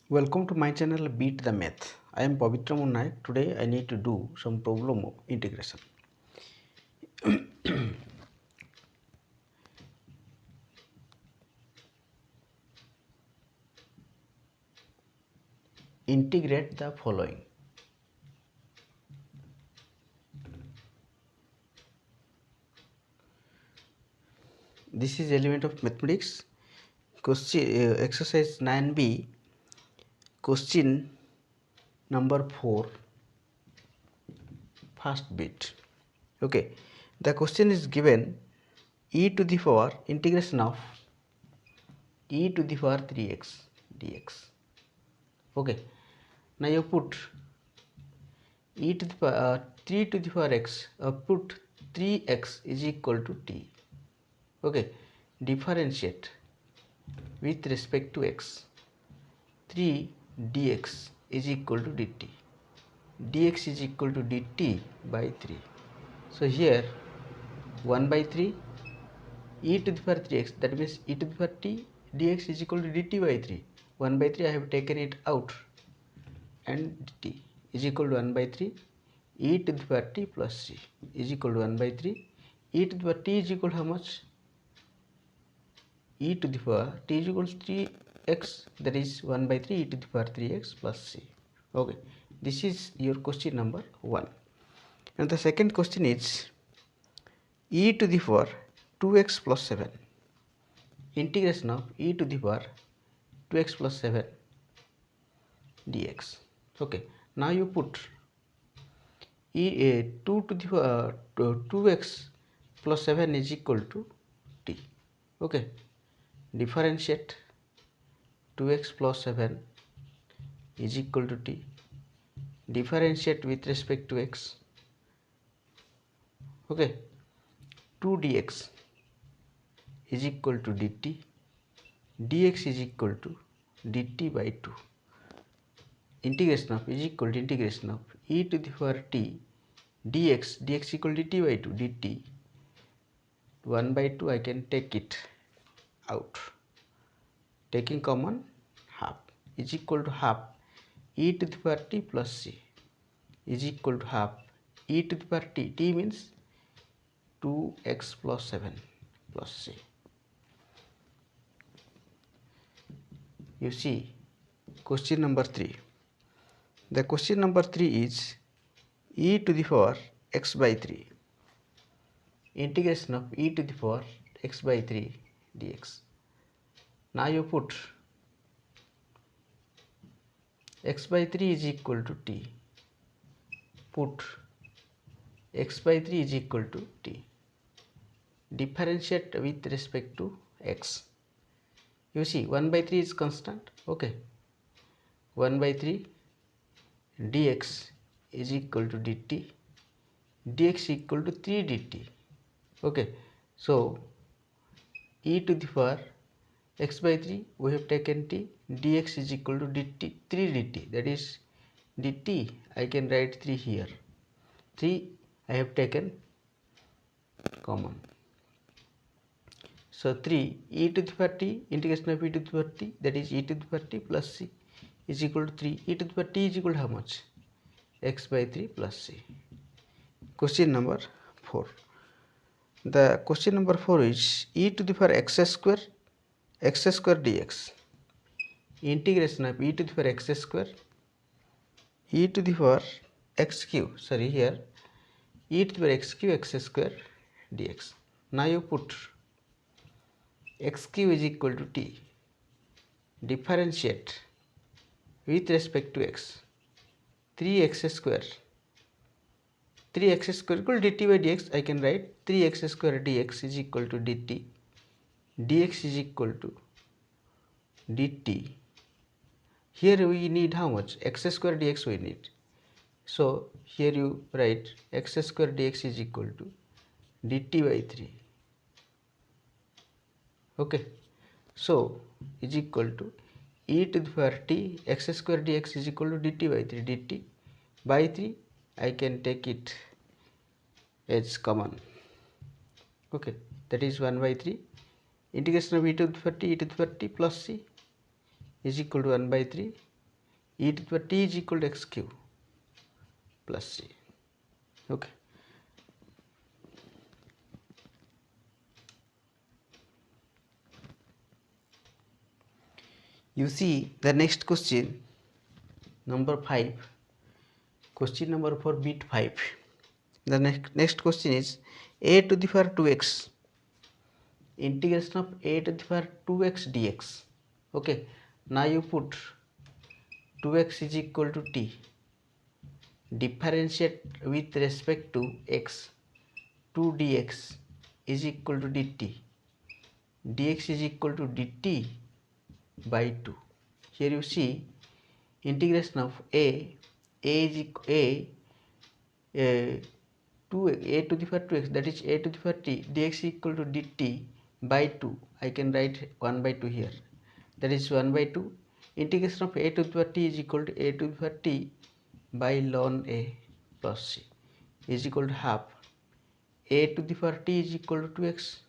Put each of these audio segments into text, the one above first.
Welcome to my channel Beat the Math. I am Pavitra Munnayak. Today I need to do some problem of integration. Integrate the following. This is element of mathematics. Question exercise 9b. Question number 4. First bit. Okay. The question is given e to the power integration of e to the power 3x dx. Okay. Now you put e to the power 3 to the power x, put 3x is equal to t. Okay, differentiate with respect to x. 3 dx is equal to dt. Dx is equal to dt by 3. So here 1 by 3 e to the power 3x, that means e to the power t dx is equal to dt by 3. 1 by 3 I have taken it out, and dt is equal to 1 by 3 e to the power t plus c is equal to 1 by 3 e to the power t is equal to how much? E to the power t is equal to 3x, that is 1 by 3 e to the power 3x plus c. Okay, this is your question number 1. And the second question is e to the power 2x plus 7, integration of e to the power 2x plus 7 dx. Okay, now you put 2 to the power 2x plus 7 is equal to t. Okay, differentiate 2x plus 7 is equal to t. Differentiate with respect to x. Okay, 2 dx is equal to dt. Dx is equal to dt by 2. Integration of is equal to integration of e to the power t dx. Dx equal to dt by 2 dt. 1 by 2 I can take it out. Taking common, half is equal to half e to the power t plus c is equal to half e to the power t. T means 2x plus 7 plus c. You see question number 3. The question number 3 is e to the power x by 3, integration of e to the power x by 3 dx. Now you put x by 3 is equal to t. Put x by 3 is equal to t. Differentiate with respect to x. You see 1 by 3 is constant. Okay, 1 by 3 dx is equal to dt. Dx equal to 3 dt. Okay, so e to the power x by 3 we have taken t. Dx is equal to dt 3 dt, that is dt I can write 3 here. 3 I have taken common. So 3 e to the power t, integration of e to the power t, that is e to the power t plus c is equal to 3. E to the power t is equal to how much? X by 3 plus c. Question number 4. The question number 4 is e to the power x square dx. Integration of e to the power x square, e to the power x cube, sorry here, e to the power x cube x square dx. Now you put x cube is equal to t. Differentiate with respect to x. 3x square. 3x square equal to dt by dx. I can write 3x square dx is equal to dt. Dx is equal to dt. Here we need how much? X square dx we need. So here you write x square dx is equal to dt by 3. Okay, so is equal to e to the power t x square dx is equal to dt by 3. Dt by 3 I can take it as common. Okay, that is 1 by 3. Integration of e to the power t plus c is equal to 1 by 3 e to the power t is equal to x cube plus c. Okay. You see the next question, number 5, question number 4, bit 5. The next question is a to the power 2x, integration of a to the power 2x dx. Okay, now you put 2x is equal to t, differentiate with respect to x, 2 dx is equal to dt, dx is equal to dt by 2. Here you see integration of a is equal a 2 a to the power 2x, that is a to the power t, dx is equal to dt by 2. I can write 1 by 2 here, that is 1 by 2. Integration of a to the power t is equal to a to the power t by ln a plus c is equal to half a to the power t is equal to 2x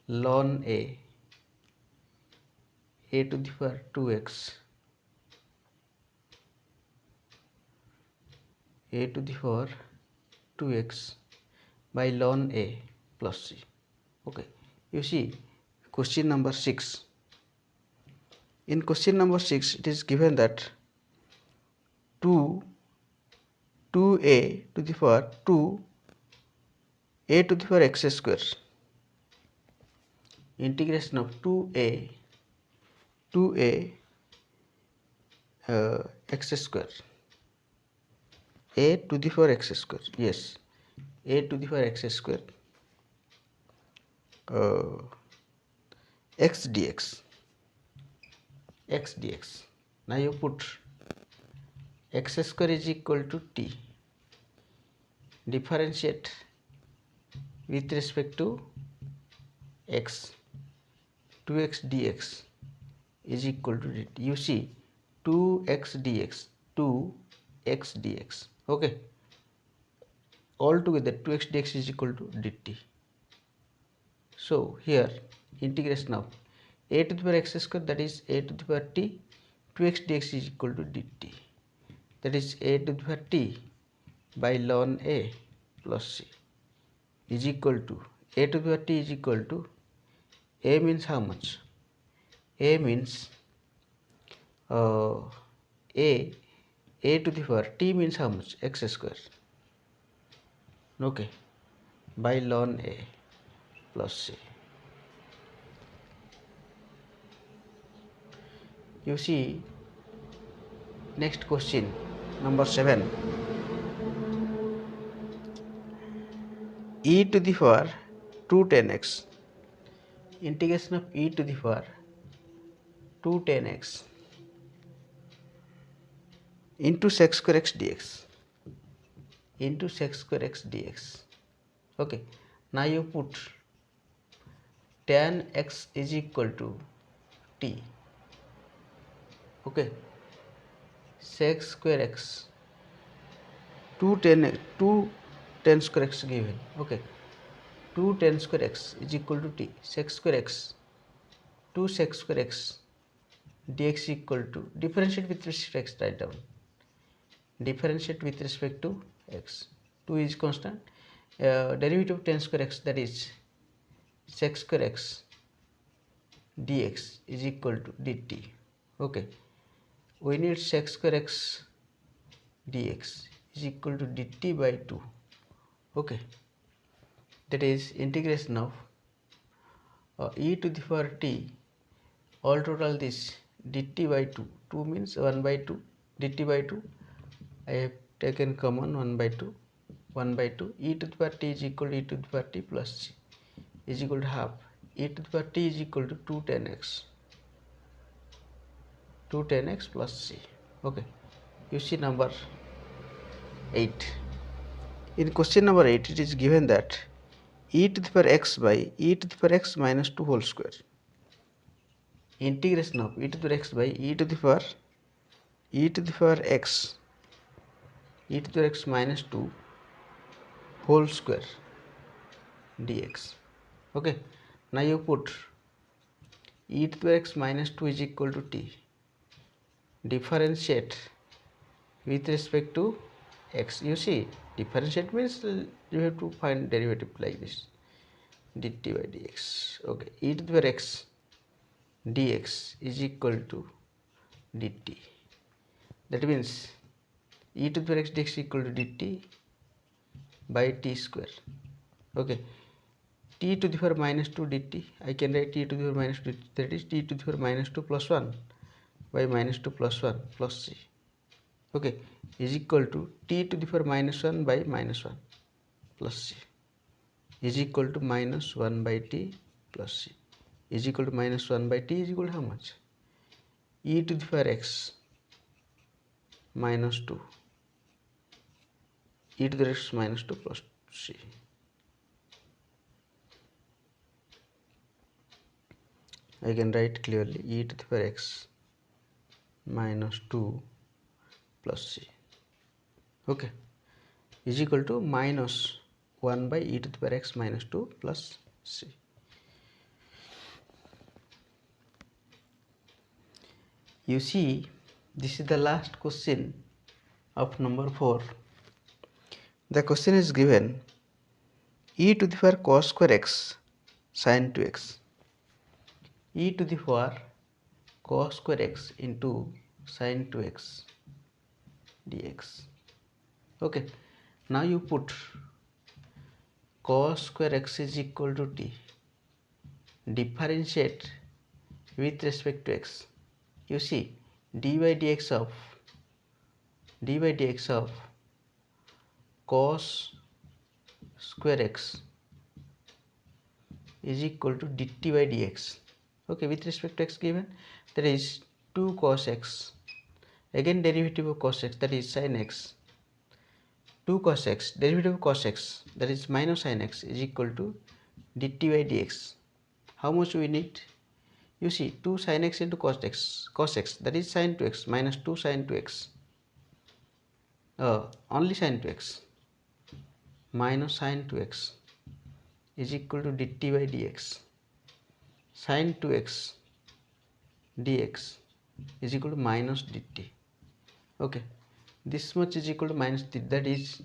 ln a to the power 2x a to the power 2x by ln a plus c. Okay, you see question number 6. In question number 6 it is given that 2a to the power 2a to the power x square, integration of 2a x square, a to the power x square, yes, a to the power x square x dx. Now you put x square is equal to t, differentiate with respect to x, 2x dx is equal to dt. You see 2x dx, okay, all together 2x dx is equal to dt. So here integration of a to the power x square, that is a to the power t, 2x dx is equal to dt, that is a to the power t by ln a plus c is equal to a to the power t is equal to a means how much? A means a to the power t means how much? X square, okay, by ln a plus c. You see next question number 7, e to the power 2 tan x, integration of e to the power 2 tan x into sec square x dx, okay. Now you put tan x is equal to t, okay, sec square x 2 tan square x given, okay, 2 tan square x is equal to t, sec square x 2 sec square x dx equal to, differentiate with respect to x, write down, differentiate with respect to x, 2 is constant, derivative of tan square x, that is sec square x dx is equal to dt, okay. We need sec square x dx is equal to dt by 2, okay, that is integration of e to the power t, all total this dt by 2, 2 means 1 by 2, dt by 2, I have taken common 1 by 2, 1 by 2, e to the power t is equal to e to the power t plus c is equal to half, e to the power t is equal to 2 tan x plus c, okay. You see number 8. In question number 8 it is given that e to the power x by e to the power x minus 2 whole square, integration of e to the power x by e to the power x minus 2 whole square dx, okay. Now you put e to the power x minus 2 is equal to t, differentiate with respect to x. You see, differentiate means you have to find derivative like this, dt by dx. Okay, e to the power x dx is equal to dt. That means e to the power x dx is equal to dt by t square. Okay, t to the power minus 2 dt, I can write t to the power minus 2 dt, that is t to the power minus 2 plus 1 by minus 2 plus 1 plus c. Okay, is equal to t to the power minus 1 by minus 1 plus c is equal to minus 1 by t plus c is equal to minus 1 by t is equal to how much? E to the power x minus 2 e to the x minus 2 plus c. I can write clearly e to the power x minus 2 plus c. Okay, is equal to minus 1 by e to the power x minus 2 plus c. You see, this is the last question of number 4. The question is given e to the power cos square x sin 2x, e to the power cos square x into sin 2x dx. Okay, now you put cos square x is equal to t, differentiate with respect to x. You see, d by dx of cos square x is equal to dt by dx. Okay, with respect to x given, that is 2 cos x, again derivative of cos x, that is sin x, 2 cos x, derivative of cos x, that is minus sin x, is equal to dt by dx. How much we need? You see, 2 sin x into cos x, that is sin 2x minus 2 sin 2x, only sin 2x minus sin 2x is equal to dt by dx. Sin 2x dx is equal to minus dt. Okay, this much is equal to minus dt, that is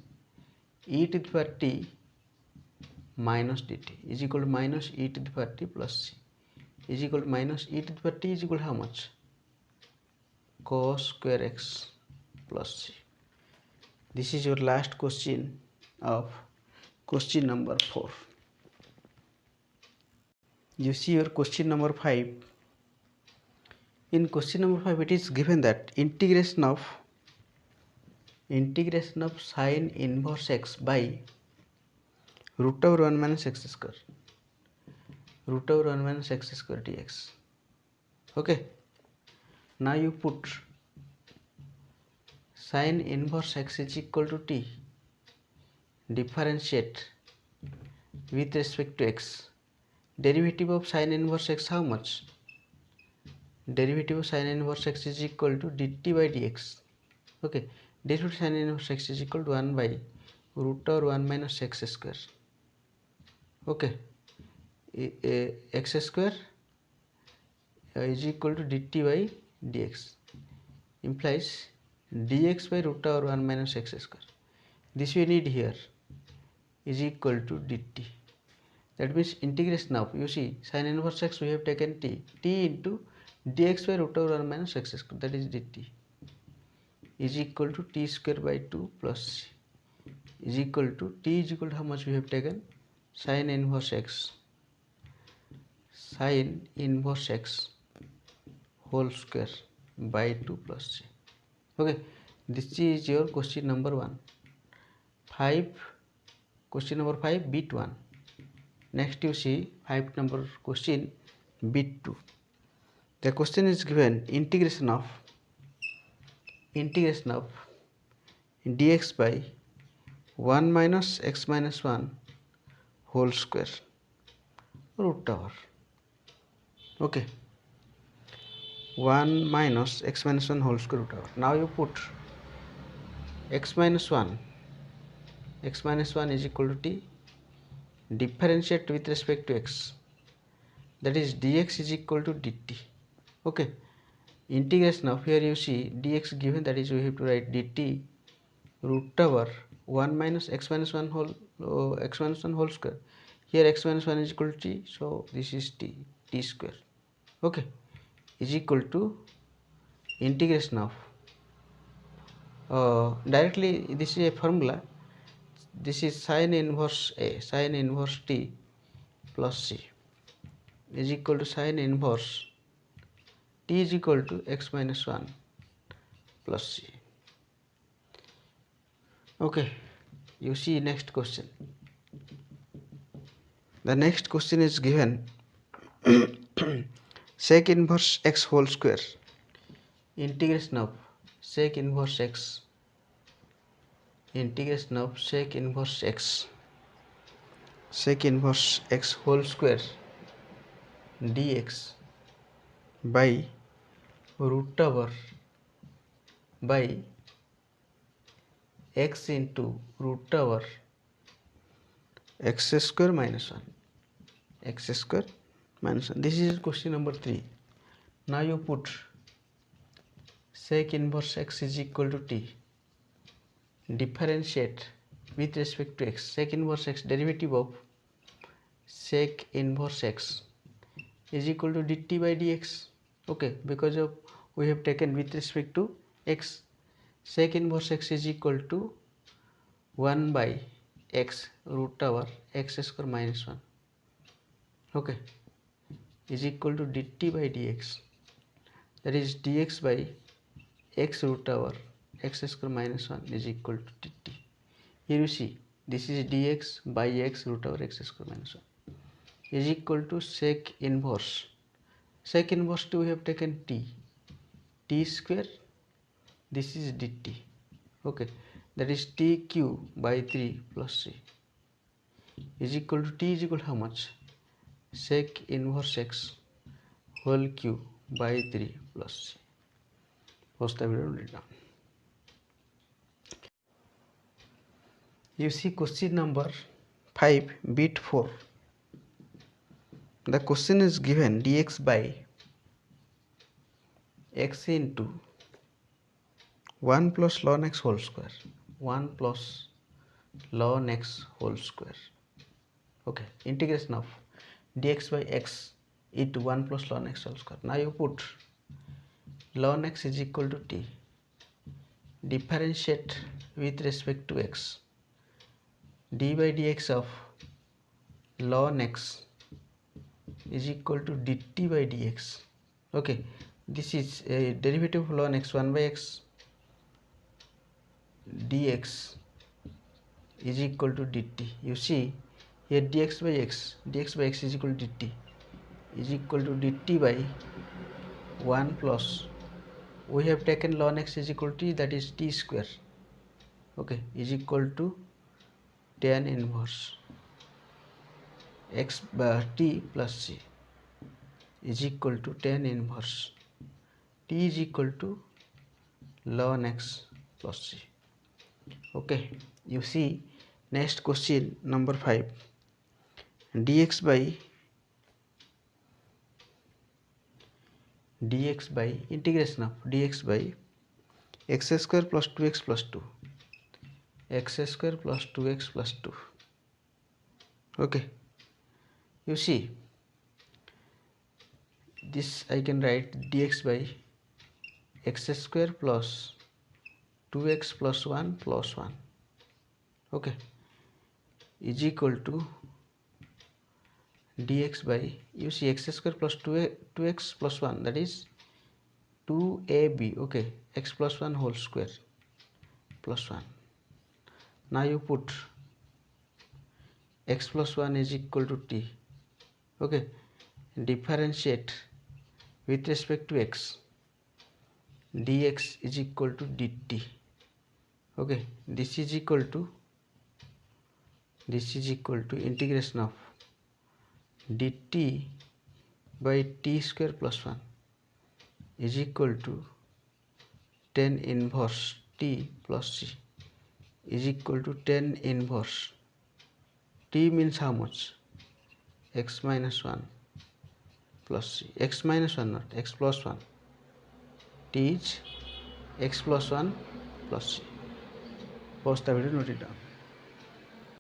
e to the power t minus dt is equal to minus e to the power t plus c is equal to minus e to the power t is equal to how much? Cos square x plus c. This is your last question of question number 4. You see your question number 5. In question number 5, it is given that integration of sin inverse x by root over 1 minus x square, root over 1 minus x square dx. Okay, now you put sin inverse x is equal to t, differentiate with respect to x. Derivative of sin inverse x how much? Derivative of sin inverse x is equal to dt by dx. Okay, derivative of sin inverse x is equal to 1 by root over 1 minus x square. Okay, x square is equal to dt by dx implies dx by root over 1 minus x square. This we need here is equal to dt. That means integration of, you see, sin inverse x we have taken t into dx by root over 1 minus x square, that is dt, is equal to t square by 2 plus c is equal to t is equal to how much we have taken? Sin inverse x whole square by 2 plus c. Okay, this is your question number 1. Question number 5 bit 1. Next you see 5 number question bit 2. The question is given integration of dx by 1 minus x minus 1 whole square root over. Okay, 1 minus x minus 1 whole square root over. Now you put x minus 1 is equal to t, differentiate with respect to x, that is dx is equal to dt. Okay, integration of, here you see dx given, that is we have to write dt root over 1 minus x minus 1 whole x minus 1 whole square. Here x minus 1 is equal to t, so this is t square, okay, is equal to integration of directly this is a formula, this is sin inverse a, sin inverse t plus c is equal to sin inverse t is equal to x minus 1 plus c. Okay, you see next question. The next question is given sec inverse x whole square, integration of sec inverse x, integration of sec inverse x, sec inverse x whole square dx by root over by x into root over x square minus 1, x square minus 1. This is question number 3. Now you put sec inverse x is equal to t, differentiate with respect to x, sec inverse x, derivative of sec inverse x is equal to dt by dx, okay, because of we have taken with respect to x, sec inverse x is equal to 1 by x root over x square minus 1, okay, is equal to dt by dx, that is dx by x root over x square minus 1 is equal to dt. Here you see this is dx by x root over x square minus 1 is equal to sec inverse, sec inverse to we have taken t square, this is dt, okay, that is tq by 3 plus c is equal to t is equal to how much, sec inverse x whole cube by 3 plus c. Post the video, write down. You see question number 5 bit 4. The question is given dx by x into 1 plus ln x whole square, 1 plus ln x whole square, okay, integration of dx by x into 1 plus ln x whole square. Now you put ln x is equal to t, differentiate with respect to x, d by dx of ln x is equal to dt by dx, okay, this is a derivative of ln x, 1 by x dx is equal to dt. You see here dx by x is equal to dt is equal to dt by 1 plus, we have taken ln x is equal to t, that is t square, okay, is equal to tan inverse x by t plus c is equal to tan inverse t is equal to ln x plus c, okay. You see next question number 5, dx by integration of dx by x square plus 2x plus 2, x square plus 2x plus 2, okay. You see this I can write dx by x square plus 2x plus 1 plus 1, okay, is equal to dx by, you see x square plus 2x plus 1, that is 2ab, okay, x plus 1 whole square plus 1. Now you put x plus 1 is equal to t, okay, differentiate with respect to x, dx is equal to dt, okay, this is equal to integration of dt by t square plus 1 is equal to tan inverse t plus c is equal to tan inverse t means how much, x minus 1 plus c, x minus 1 not x plus 1 t is x plus 1 plus c. Pause the video, note it down.